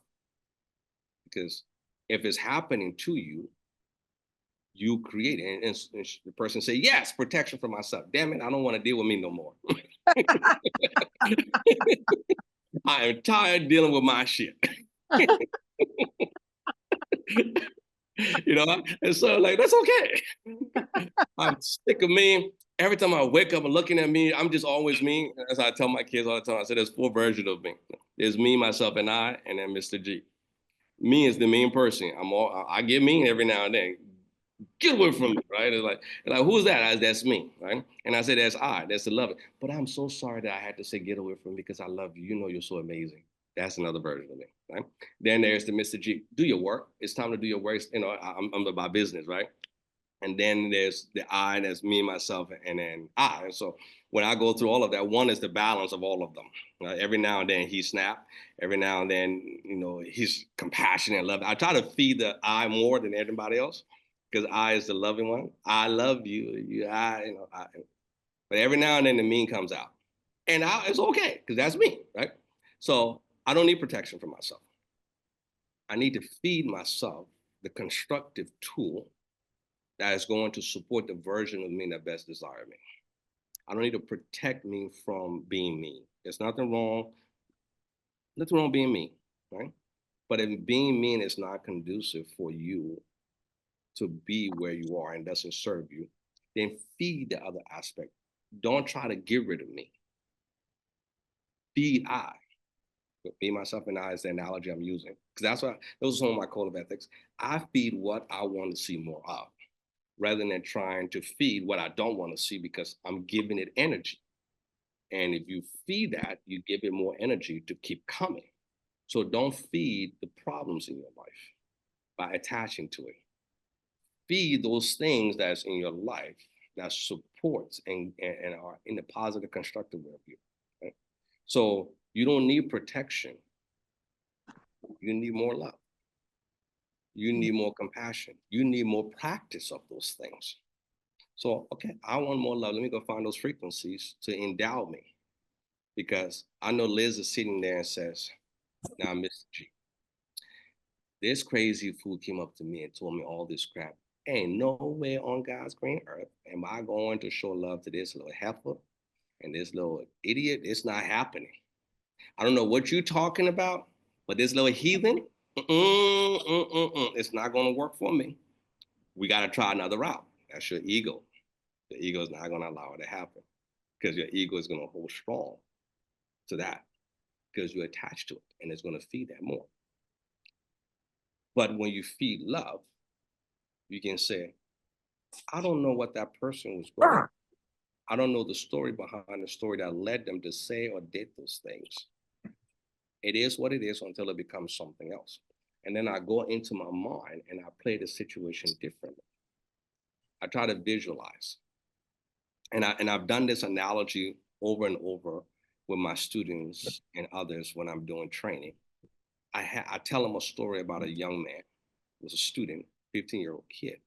Because if it's happening to you, you create it. And the person say, yes, protection for myself. Damn it, I don't want to deal with me no more. I am tired dealing with my shit. And so like, that's okay. I'm sick of me. Every time I wake up and looking at me, I'm just always me. As I tell my kids all the time, I say there's 4 versions of me. There's me, myself, and I, and then Mr. G. Me is the mean person. I get mean every now and then. Get away from me, right? It's like who's that? That's me, right? And I say that's the love. But I'm so sorry that I had to say get away from me because I love you. You know you're so amazing. That's another version of me, right? Then there's the Mr. G. Do your work. It's time to do your work. I'm about business, right? And then there's the I, that's me, myself, and then I. And so when I go through all of that, one is the balance of all of them. Every now and then he snap. Every now and then, he's compassionate and loving. I try to feed the I more than everybody else because I is the loving one. I love you. But every now and then the mean comes out. And it's okay because that's me, right? So I don't need protection for myself. I need to feed myself the constructive tool that is going to support the version of me that best desire me. I don't need to protect me from being me. There's nothing wrong being me, right? But if being mean is not conducive for you to be where you are and doesn't serve you, then feed the other aspect. Don't try to get rid of me. Feed I. Me, myself, and I is the analogy I'm using. Because those are some of my code of ethics. I feed what I want to see more of, rather than trying to feed what I don't want to see because I'm giving it energy. And if you feed that, you give it more energy to keep coming. So don't feed the problems in your life by attaching to it. Feed those things that's in your life that supports and are in a positive, constructive way of you. Right? So you don't need protection. You need more love. You need more compassion. You need more practice of those things. So, okay, I want more love. Let me go find those frequencies to endow me. Because I know Liz is sitting there and says, now, Mr. G, this crazy fool came up to me and told me all this crap. Ain't nowhere on God's green earth am I going to show love to this little heifer and this little idiot. It's not happening. I don't know what you're talking about, but this little heathen, it's not going to work for me. We got to try another route. That's your ego. The ego is not going to allow it to happen because your ego is going to hold strong to that because you're attached to it and it's going to feed that more. But when you feed love, you can say, I don't know what that person was going through. I don't know the story behind the story that led them to say or did those things. It is what it is until it becomes something else. And then I go into my mind and I play the situation differently. I try to visualize. And I've done this analogy over and over with my students and others when I'm doing training. I tell them a story about a young man, was a student, 15-year-old kid.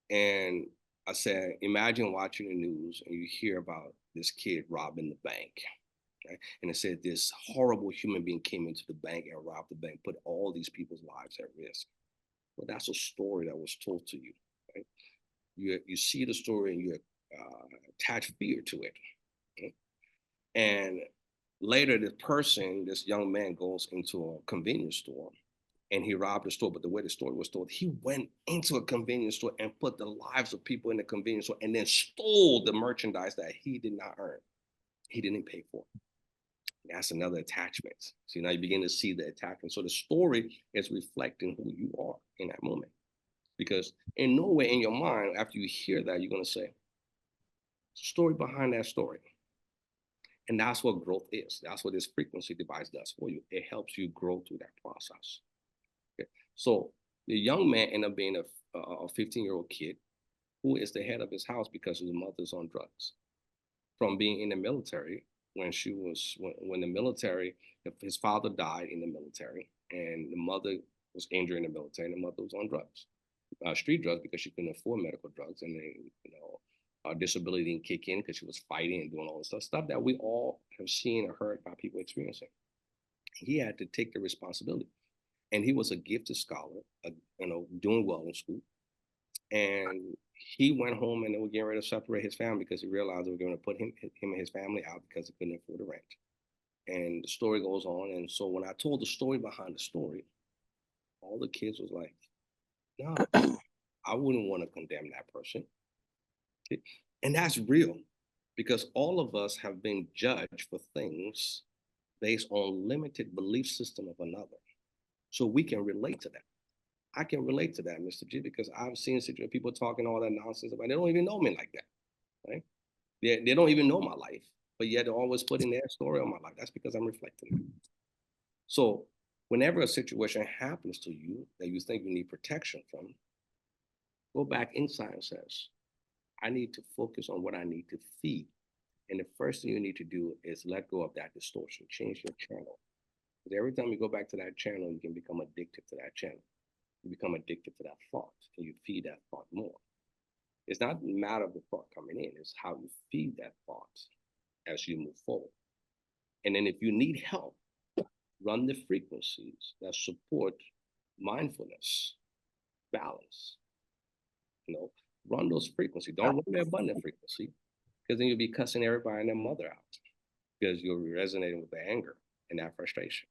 And I said, imagine watching the news and you hear about this kid robbing the bank. Okay? And it said this horrible human being came into the bank and robbed the bank, put all these people's lives at risk. Well, that's a story that was told to you. Right? You see the story and you attach fear to it. Okay? And later, this young man goes into a convenience store and he robbed the store. But the way the story was told, he went into a convenience store and put the lives of people in the convenience store and then stole the merchandise that he did not earn. He didn't pay for. That's another attachment. So now you begin to see the attachment. So the story is reflecting who you are in that moment. Because in no way in your mind, after you hear that, you're going to say, story behind that story. And that's what growth is. That's what this frequency device does for you. It helps you grow through that process. Okay. So the young man ended up being a 15-year-old kid who is the head of his house because his mother's on drugs. From being in the military, when the military, his father died in the military, and the mother was injured in the military, and the mother was on drugs, street drugs, because she couldn't afford medical drugs, and then disability didn't kick in because she was fighting and doing all this stuff that we all have seen or heard about people experiencing. He had to take the responsibility. And he was a gifted scholar, doing well in school. And he went home and they were getting ready to separate his family because he realized they were going to put him and his family out because he couldn't afford the rent. And the story goes on. And so when I told the story behind the story, all the kids was like, no, I wouldn't want to condemn that person. And that's real because all of us have been judged for things based on limited belief system of another. So we can relate to that. I can relate to that, Mr. G, because I've seen people talking all that nonsense about, they don't even know me like that, right? They don't even know my life, but yet they're always putting their story on my life. That's because I'm reflecting. So whenever a situation happens to you that you think you need protection from, go back inside and says, I need to focus on what I need to feed. And the first thing you need to do is let go of that distortion, change your channel. Because every time you go back to that channel, you can become addicted to that channel. You become addicted to that thought and you feed that thought more. It's not a matter of the thought coming in, it's how you feed that thought as you move forward. And then if you need help, run the frequencies that support mindfulness, balance. Run those frequencies. Don't run the abundant frequency, because then you'll be cussing everybody and their mother out because you're resonating with the anger and that frustration.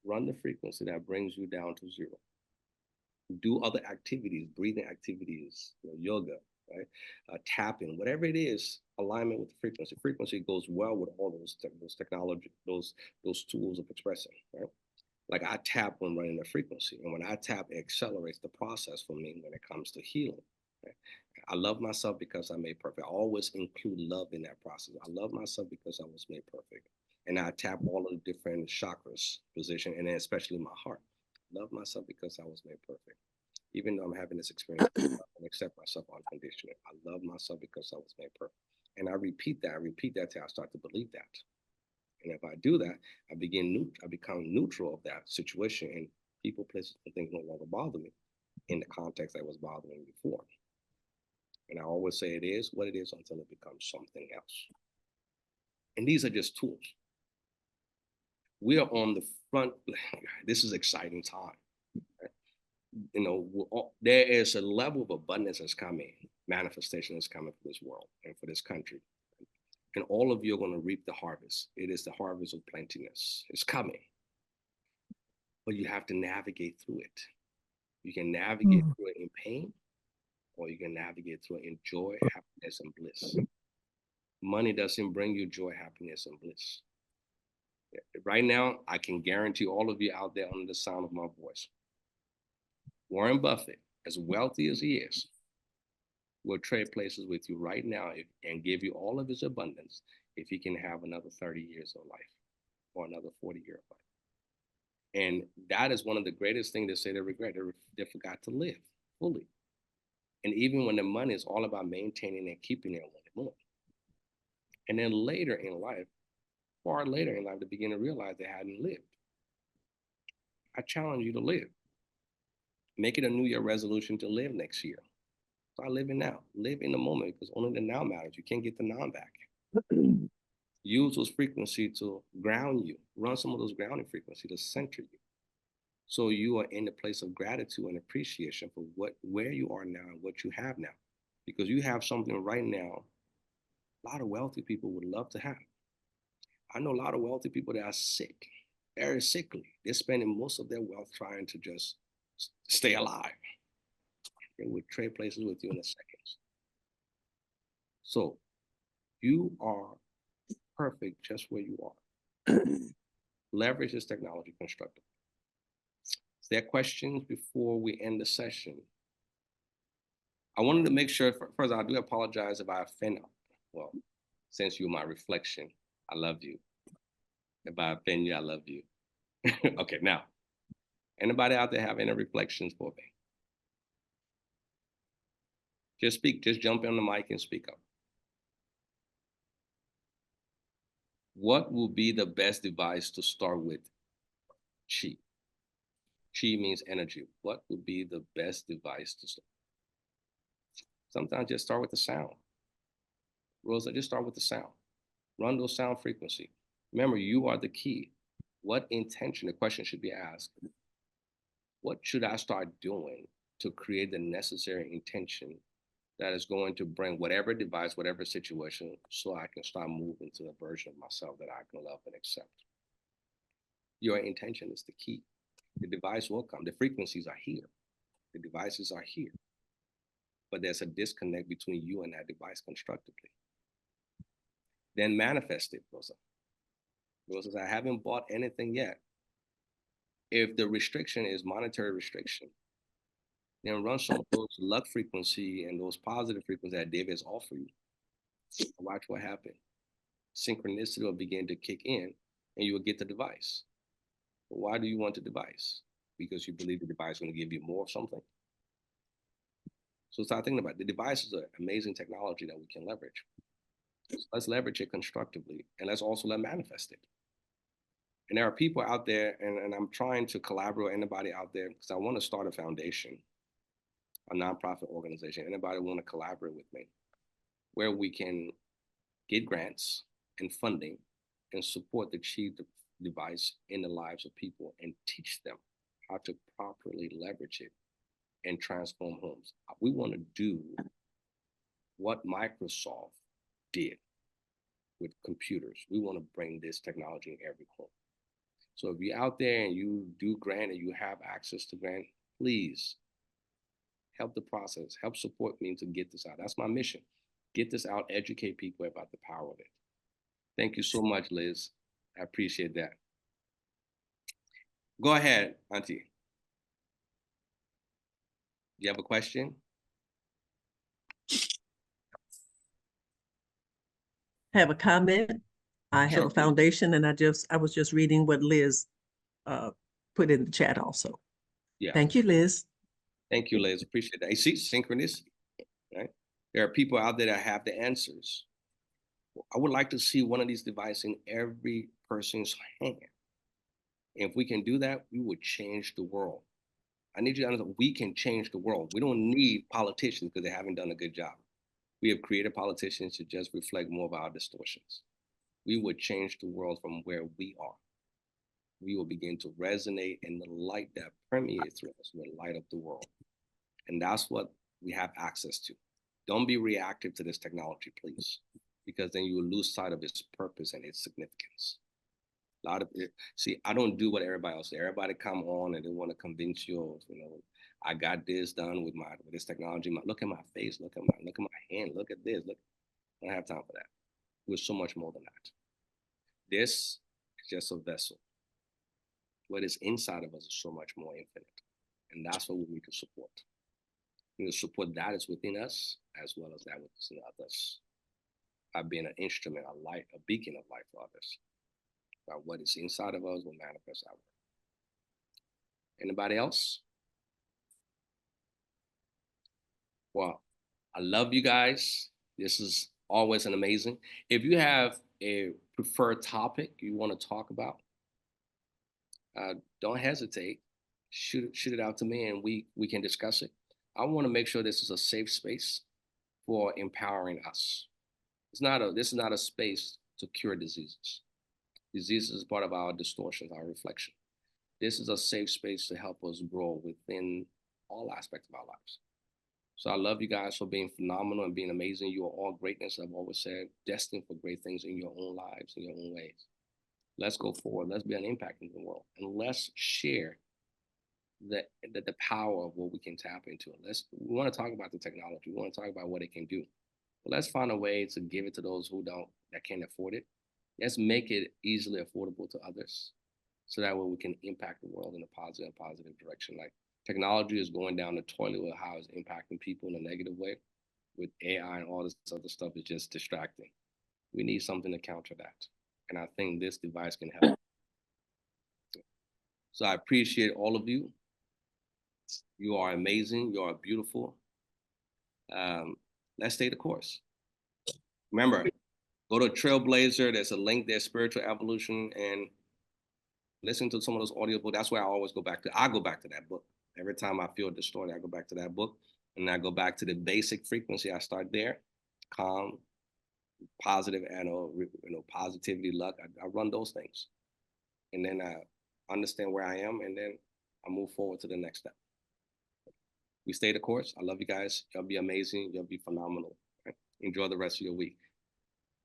Run the frequency that brings you down to zero. Do other activities, breathing activities, yoga, right? Tapping, whatever it is, alignment with the frequency. Frequency goes well with all those technology, those tools of expressing, right? Like I tap when running the frequency, and when I tap, it accelerates the process for me when it comes to healing. Right? I love myself because I'm made perfect. I always include love in that process. I love myself because I was made perfect. And I tap all of the different chakras position, and then especially my heart. Love myself because I was made perfect. Even though I'm having this experience, I accept myself unconditionally. I love myself because I was made perfect. And I repeat that till I start to believe that. And if I do that, I become neutral of that situation, and people, places, and things no longer bother me in the context that was bothering me before. And I always say it is what it is until it becomes something else. And these are just tools. We are on the front. This is exciting time. There is a level of abundance that's coming, manifestation that's coming for this world and for this country. And all of you are going to reap the harvest. It is the harvest of plentiness. It's coming. But you have to navigate through it. You can navigate through it in pain, or you can navigate through it in joy, happiness, and bliss. Money doesn't bring you joy, happiness, and bliss. Right now, I can guarantee all of you out there under the sound of my voice, Warren Buffett, as wealthy as he is, will trade places with you right now and give you all of his abundance if he can have another 30 years of life or another 40 years of life. And that is one of the greatest things they say they regret. They forgot to live fully. And even when the money is all about maintaining and keeping it and wanting more. And then later in life, far later in life, they begin to realize they hadn't lived. I challenge you to live. Make it a New Year resolution to live next year. Start living now. Live in the moment, because only the now matters. You can't get the now back. Use those frequencies to ground you. Run some of those grounding frequencies to center you. So you are in a place of gratitude and appreciation for where you are now and what you have now. Because you have something right now a lot of wealthy people would love to have. I know a lot of wealthy people that are sick, very sickly. They're spending most of their wealth trying to just stay alive. They would trade places with you in a second. So you are perfect just where you are. Leverage this technology constructively. Is there questions before we end the session? I wanted to make sure, first, I do apologize if I offend. Well, since you're my reflection, I love you. If I offend you, I love you. Okay, now, anybody out there have any reflections for me? Just speak, just jump on the mic and speak up. What will be the best device to start with Qi? Qi means energy. What would be the best device to start? Sometimes just start with the sound. Rosa, just start with the sound. Run those sound frequency. Remember, you are the key. What intention, the question should be asked, what should I start doing to create the necessary intention that is going to bring whatever device, whatever situation, so I can start moving to the version of myself that I can love and accept. Your intention is the key. The device will come. The frequencies are here. The devices are here. But there's a disconnect between you and that device constructively. Then manifest it, Rosa. Rosa says, I haven't bought anything yet. If the restriction is monetary restriction, then run some of those luck frequency and those positive frequencies that David is offering you. Watch what happens. Synchronicity will begin to kick in and you will get the device. But why do you want the device? Because you believe the device is going to give you more of something. So start thinking about it. The device is an amazing technology that we can leverage. So let's leverage it constructively and let's also let manifest it. And there are people out there, and I'm trying to collaborate with anybody out there because I want to start a foundation, a nonprofit organization. Anybody want to collaborate with me where we can get grants and funding and support the Qi device in the lives of people and teach them how to properly leverage it and transform homes. We want to do what Microsoft did with computers. We want to bring this technology in every home. So if you're out there and you do grant and you have access to grant, please help the process, help support me to get this out. That's my mission. Get this out, educate people about the power of it. Thank you so much, Liz. I appreciate that. Go ahead, Auntie. Do you have a question? Have a comment. I have Sure, a foundation, and I was just reading what Liz put in the chat also. Yeah. Thank you, Liz. Thank you, Liz. Appreciate that. You see, synchronicity, right? There are people out there that have the answers. I would like to see one of these devices in every person's hand. And if we can do that, we would change the world. I need you to understand we can change the world. We don't need politicians because they haven't done a good job. We have created politicians to just reflect more of our distortions. We would change the world from where we are. We will begin to resonate, and the light that permeates through us will light up the world. And that's what we have access to. Don't be reactive to this technology, please, because then you will lose sight of its purpose and its significance. A lot of it, see, I don't do what everybody else. Everybody come on and they want to convince you, I got this done with this technology. Look at my face, look at my hand, look at this. Look, I don't have time for that. We're so much more than that. This is just a vessel. What is inside of us is so much more infinite. And that's what we need to support. We need to support that is within us as well as that which is in others. By being an instrument, a light, a beacon of light for others. By what is inside of us will manifest outward. Anybody else? Well, I love you guys. This is always an amazing. If you have a preferred topic you want to talk about, don't hesitate. Shoot it out to me and we can discuss it. I want to make sure this is a safe space for empowering us. This is not a space to cure diseases. Disease is part of our distortions, our reflection. This is a safe space to help us grow within all aspects of our lives. So I love you guys for being phenomenal and being amazing. You are all greatness. I've always said, destined for great things in your own lives, in your own ways. Let's go forward. Let's be an impact in the world. And let's share the power of what we can tap into. We want to talk about the technology. We want to talk about what it can do. But let's find a way to give it to those that can't afford it. Let's make it easily affordable to others. So that way we can impact the world in a positive direction. Like technology is going down the toilet with how it's impacting people in a negative way. With AI and all this other stuff is just distracting. We need something to counter that. And I think this device can help. So I appreciate all of you. You are amazing. You are beautiful. Let's stay the course. Remember, go to Trailblazer. There's a link there, Spiritual Evolution, and listen to some of those audiobooks. That's where I always go back to. I go back to that book. Every time I feel distorted, I go back to that book. And I go back to the basic frequency. I start there, calm, positive, and positivity, luck. I run those things, and then I understand where I am, and then I move forward to the next step. We stay the course. I love you guys. Y'all be amazing. Y'all be phenomenal. Right? Enjoy the rest of your week.